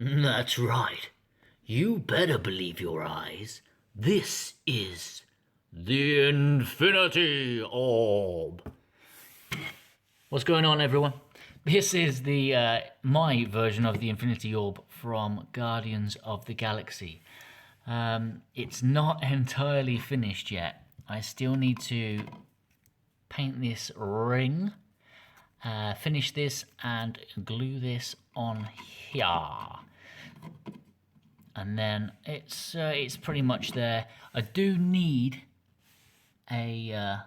That's right. You better believe your eyes. This is the Infinity Orb. What's going on, everyone? This is the my version of the Infinity Orb from Guardians of the Galaxy. It's not entirely finished yet. I still need to paint this ring, finish this, and glue this on here. And then it's pretty much there. I do need an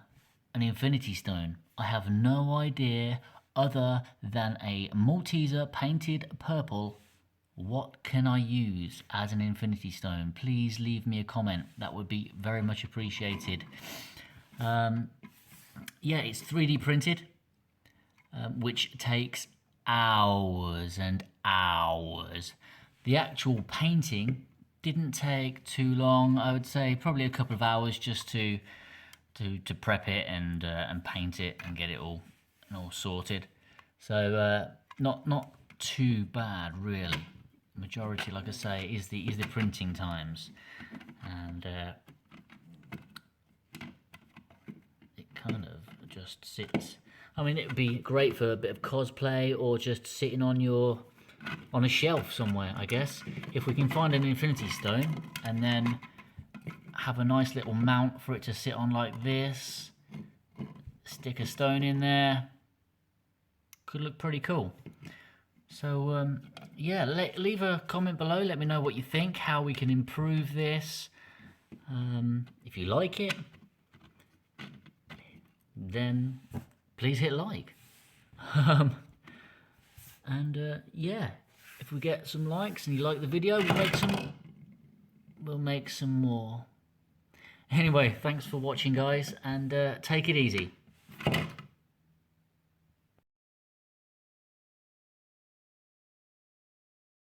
Infinity Stone. I have no idea other than a Malteser painted purple. What can I use as an Infinity Stone? Please leave me a comment. That would be very much appreciated. Yeah, it's 3D printed, which takes hours and hours. The actual painting didn't take too long. I would say probably a couple of hours just to prep it and paint it and get it all sorted. So not too bad really. Majority, like I say, is the printing times, and it kind of just sits. I mean, it would be great for a bit of cosplay or just sitting on a shelf somewhere, I guess. If we can find an Infinity Stone and then have a nice little mount for it to sit on like this, stick a stone in there, could look pretty cool. So yeah, leave a comment below, let me know what you think, how we can improve this. If you like it, then please hit like. And yeah, if we get some likes and you like the video, we'll make some more. Anyway, thanks for watching, guys, and take it easy.